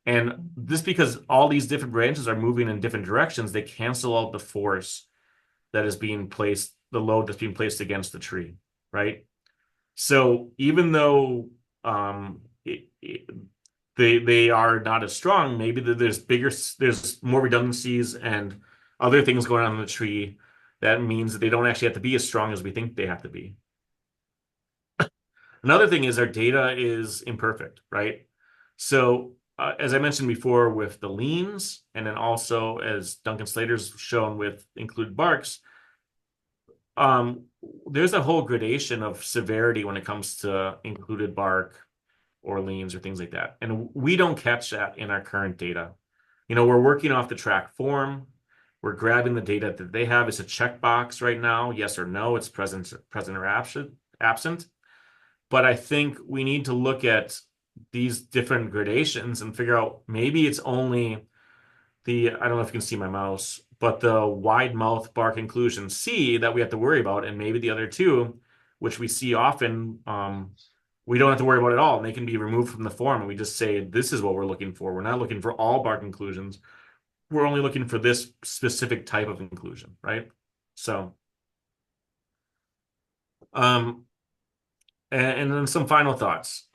And this because all these different branches are moving in different directions, they cancel out the force that is being placed, the load that's being placed against the tree, right? So even though they are not as strong, maybe there's more redundancies and other things going on in the tree that means that they don't actually have to be as strong as we think they have to be. Another thing is our data is imperfect, right? So as I mentioned before with the leans, and then also as Duncan Slater's shown with included barks, there's a whole gradation of severity when it comes to included bark or leans or things like that. And we don't catch that in our current data. We're working off the track form. We're grabbing the data that they have. It's a checkbox right now, yes or no, it's present or absent. But I think we need to look at these different gradations and figure out maybe it's only I don't know if you can see my mouse, but the wide mouth bark inclusion C that we have to worry about, and maybe the other two, which we see often, we don't have to worry about at all, and they can be removed from the form, and we just say, this is what we're looking for. We're not looking for all bark inclusions. We're only looking for this specific type of inclusion, right? So, and then some final thoughts.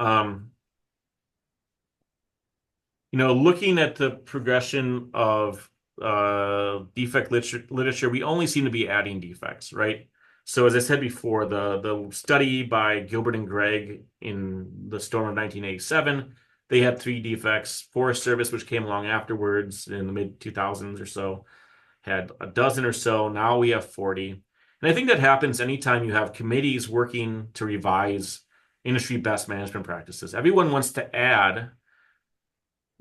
Looking at the progression of defect literature, we only seem to be adding defects, right? So as I said before, the study by Gilbert and Gregg in the storm of 1987, they had 3 defects. Forest Service, which came along afterwards in the mid-2000s or so, had a dozen or so. Now we have 40. And I think that happens anytime you have committees working to revise industry best management practices. Everyone wants to add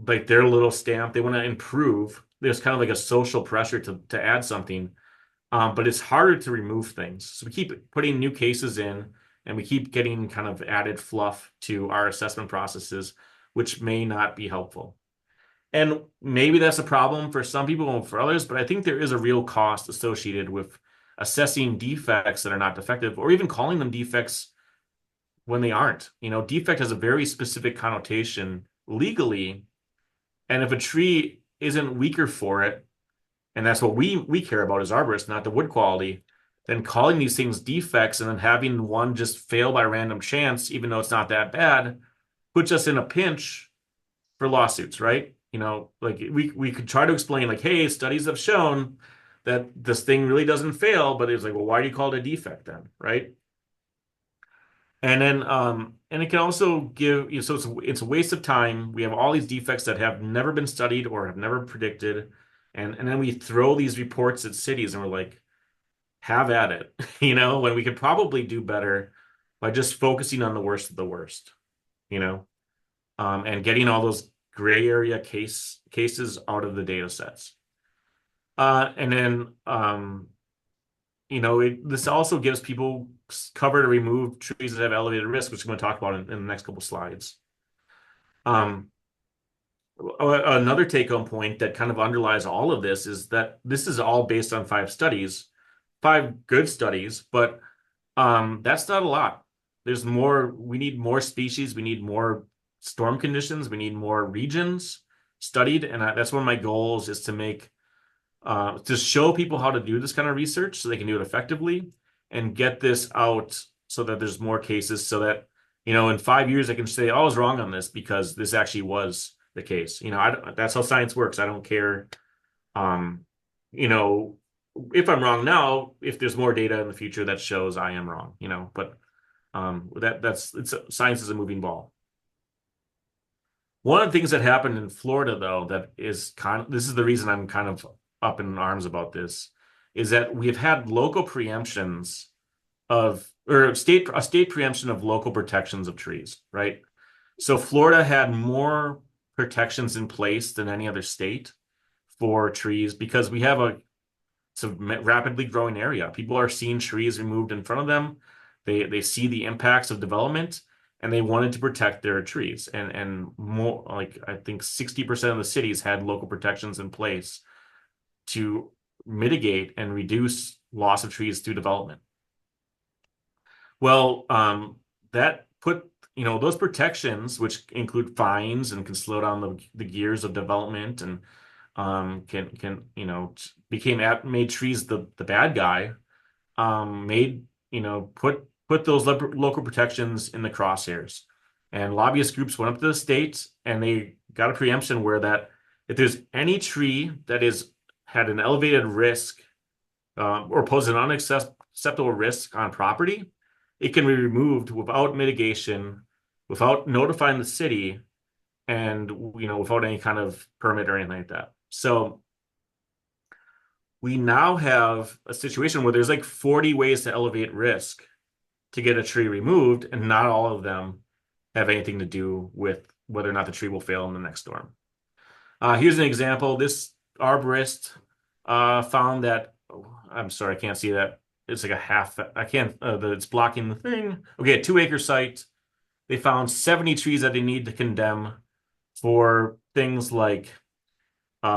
like their little stamp. They want to improve. There's kind of like a social pressure to add something, but it's harder to remove things. So we keep putting new cases in, and we keep getting kind of added fluff to our assessment processes, which may not be helpful. And maybe that's a problem for some people and for others, but I think there is a real cost associated with assessing defects that are not defective, or even calling them defects when they aren't. Defect has a very specific connotation legally. And if a tree isn't weaker for it, and that's what we care about as arborists, not the wood quality, then calling these things defects and then having one just fail by random chance, even though it's not that bad, puts us in a pinch for lawsuits, right? Like we could try to explain like, hey, studies have shown that this thing really doesn't fail, but it's like, well, why do you call it a defect then, right? And then, and it can also give you, so it's a waste of time. We have all these defects that have never been studied or have never predicted. And then we throw these reports at cities and we're like, have at it, when we could probably do better by just focusing on the worst of the worst, and getting all those gray area cases out of the data sets. And then, this also gives people cover to remove trees that have elevated risk, which I'm going to talk about in the next couple slides. Another take-home point that kind of underlies all of this is that this is all based on 5 studies, 5 good studies, but that's not a lot. There's more. We need more species. We need more storm conditions. We need more regions studied, and that's one of my goals is to show people how to do this kind of research so they can do it effectively and get this out so that there's more cases so that, in 5 years I can say, oh, I was wrong on this because this actually was the case. That's how science works. I don't care, if I'm wrong now, if there's more data in the future that shows I am wrong, but science is a moving ball. One of the things that happened in Florida, though, this is the reason I'm kind of up in arms about this, is that we've had local preemptions a state preemption of local protections of trees, right? So Florida had more protections in place than any other state for trees because we have it's a rapidly growing area. People are seeing trees removed in front of them. They see the impacts of development, and they wanted to protect their trees. And more like I think 60% of the cities had local protections in place to mitigate and reduce loss of trees through development. Well, that put, those protections, which include fines and can slow down the gears of development and can made trees the bad guy, made put those local protections in the crosshairs. And lobbyist groups went up to the state and they got a preemption where that if there's any tree that is had an elevated risk or pose an unacceptable risk on property, it can be removed without mitigation, without notifying the city, and without any kind of permit or anything like that. So we now have a situation where there's like 40 ways to elevate risk to get a tree removed, and not all of them have anything to do with whether or not the tree will fail in the next storm. Here's an example. This arborist found that, I'm sorry, I can't see that. It's like a half, I can't, it's blocking the thing. Okay, a 2-acre site. They found 70 trees that they need to condemn for things like, they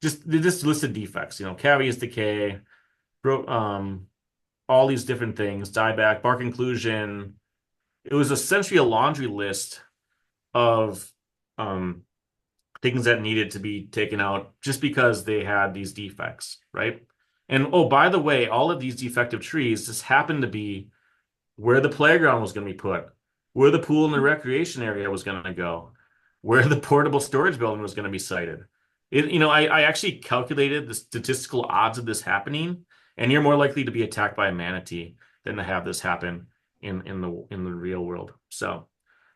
just listed defects, cavities decay, all these different things, dieback, bark inclusion. It was essentially a laundry list of things that needed to be taken out just because they had these defects, right? And oh, by the way, all of these defective trees just happened to be where the playground was going to be put, where the pool and the recreation area was going to go, where the portable storage building was going to be sited. I actually calculated the statistical odds of this happening, and you're more likely to be attacked by a manatee than to have this happen in the real world. So,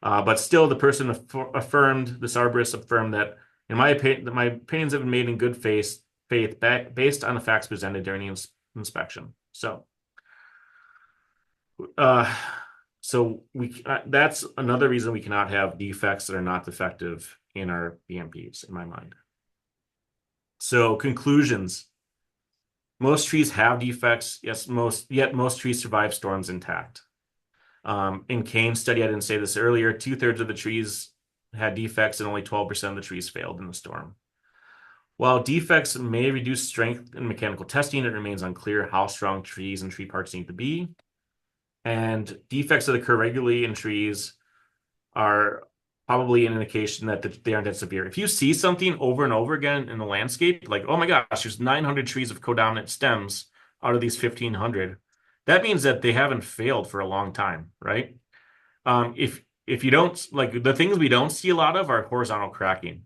but still, the person affirmed, this arborist affirmed that, in my opinion, my opinions have been made in good faith based on the facts presented during the inspection. So, that's another reason we cannot have defects that are not defective in our BMPs, in my mind. So conclusions. Most trees have defects. Yes, yet most trees survive storms intact. In Kane's study, I didn't say this earlier, 2/3 of the trees had defects and only 12% of the trees failed in the storm. While defects may reduce strength in mechanical testing, it remains unclear how strong trees and tree parts need to be. And defects that occur regularly in trees are probably an indication that they aren't that severe. If you see something over and over again in the landscape, like, oh my gosh, there's 900 trees of codominant stems out of these 1,500, that means that they haven't failed for a long time, right? If you don't, like, the things we don't see a lot of are horizontal cracking.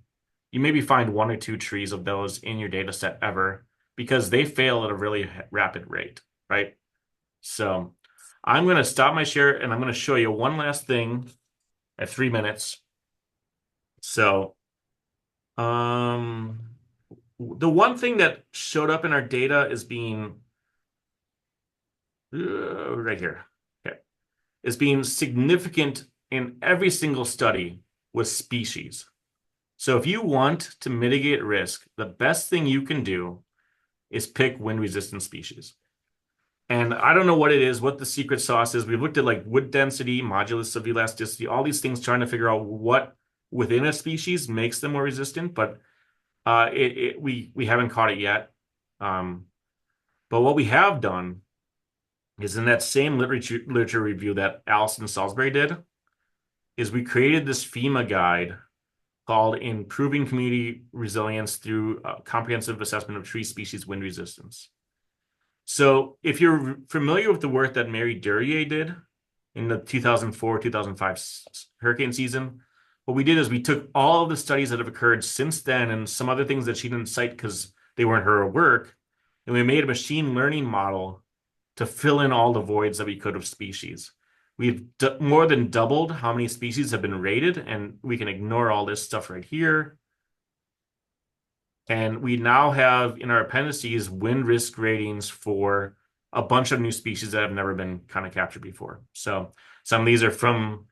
You maybe find 1 or 2 trees of those in your data set ever because they fail at a really rapid rate, right? So I'm going to stop my share and I'm going to show you one last thing at 3 minutes. So, the one thing that showed up in our data is being right here, okay, is being significant in every single study with species. So if you want to mitigate risk, the best thing you can do is pick wind-resistant species. And I don't know what it is, what the secret sauce is. We've looked at like wood density, modulus of elasticity, all these things, trying to figure out what within a species makes them more resistant, but we haven't caught it yet. But what we have done is in that same literature review that Allison Salisbury did, is we created this FEMA guide called Improving Community Resilience Through Comprehensive Assessment of Tree Species Wind Resistance. So if you're familiar with the work that Mary Duryea did in the 2004-2005 hurricane season, what we did is we took all of the studies that have occurred since then and some other things that she didn't cite because they weren't her work, and we made a machine learning model to fill in all the voids that we could of species. We've more than doubled how many species have been rated, and we can ignore all this stuff right here. And we now have in our appendices wind risk ratings for a bunch of new species that have never been kind of captured before. So some of these are from,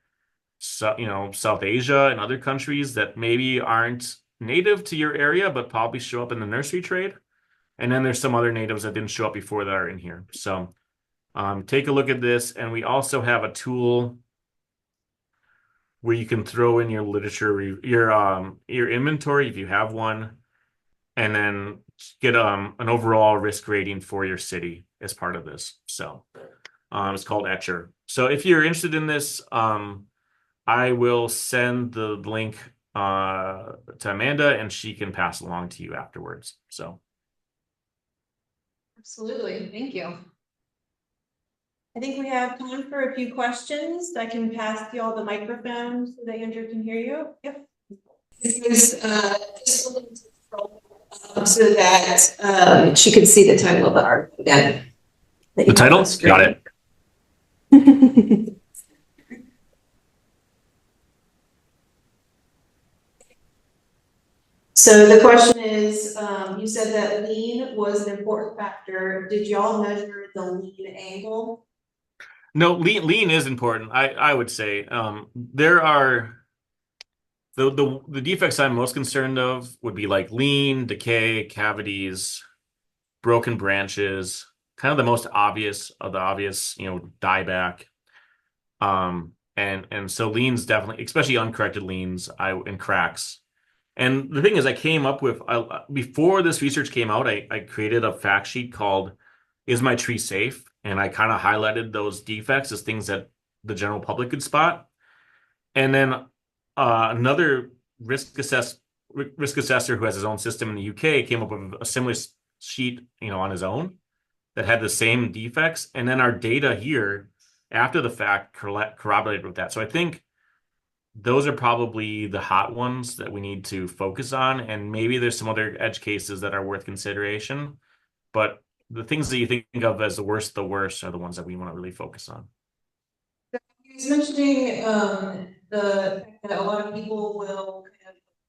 South Asia and other countries that maybe aren't native to your area, but probably show up in the nursery trade. And then there's some other natives that didn't show up before that are in here. So take a look at this. And we also have a tool where you can throw in your literature, your inventory if you have one, and then get an overall risk rating for your city as part of this. So it's called Etcher. So if you're interested in this, I will send the link to Amanda, and she can pass along to you afterwards. So Absolutely, thank you. I think we have time for a few questions. I can pass you all the microphone so that Andrew can hear you. Yep. This is just a little control so that she can see the title of the article again. the title? Got it. So the question is, you said that lean was an important factor. Did y'all measure the lean angle? No, lean is important. I would say there are the defects I'm most concerned of would be like lean, decay, cavities, broken branches, kind of the most obvious of the obvious, dieback. And so leans definitely, especially uncorrected leans, and cracks. And the thing is, I came up with before this research came out, I created a fact sheet called "Is My Tree Safe?" And I kind of highlighted those defects as things that the general public could spot. And then another risk assessor who has his own system in the UK came up with a similar sheet, on his own that had the same defects. And then our data here after the fact corroborated with that. So I think those are probably the hot ones that we need to focus on. And maybe there's some other edge cases that are worth consideration. But the things that you think of as the worst are the ones that we want to really focus on. You was mentioning the fact that a lot of people will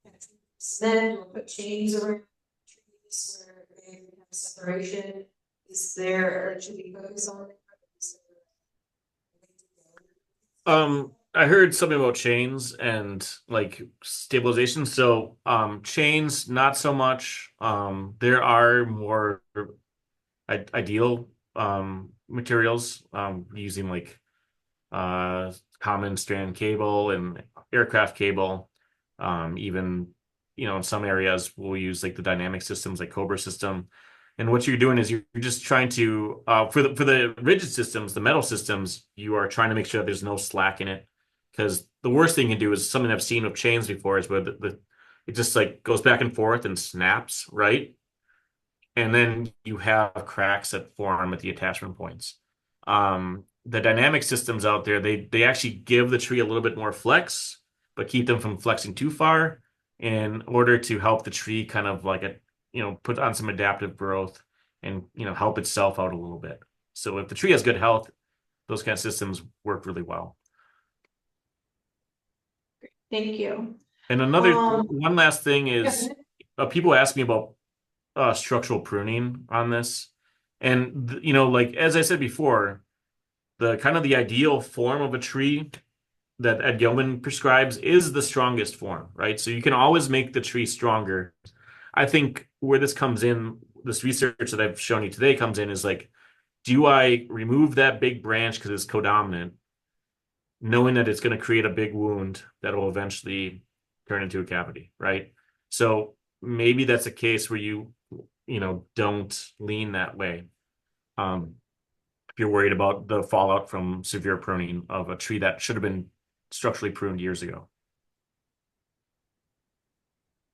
kind of cement or put chains around trees where they have separation. Is there, or should we focus on it? I heard something about chains and like stabilization. So chains, not so much. There are more ideal materials using like common strand cable and aircraft cable. Even in some areas we'll use like the dynamic systems like Cobra system. And what you're doing is you're just trying to for the rigid systems, the metal systems, you are trying to make sure that there's no slack in it. Because the worst thing you can do is something I've seen with chains before is where it just like goes back and forth and snaps, right? And then you have cracks that form at the attachment points. The dynamic systems out there, they actually give the tree a little bit more flex, but keep them from flexing too far in order to help the tree kind of like put on some adaptive growth and help itself out a little bit. So if the tree has good health, those kind of systems work really well. Thank you. And one last thing is people ask me about structural pruning on this. And, like, as I said before, the ideal form of a tree that Ed Gilman prescribes is the strongest form, right? So you can always make the tree stronger. I think where this comes in, this research that I've shown you today comes in is like, do I remove that big branch because it's codominant, knowing that it's going to create a big wound that will eventually turn into a cavity, right? So maybe that's a case where you don't lean that way. If you're worried about the fallout from severe pruning of a tree that should have been structurally pruned years ago.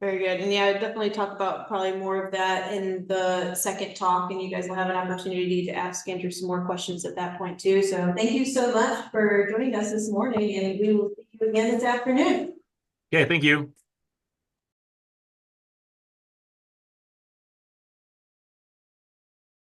Very good. And yeah, I'd definitely talk about probably more of that in the second talk, and you guys will have an opportunity to ask Andrew some more questions at that point too. So thank you so much for joining us this morning, and we will see you again this afternoon. Okay, thank you.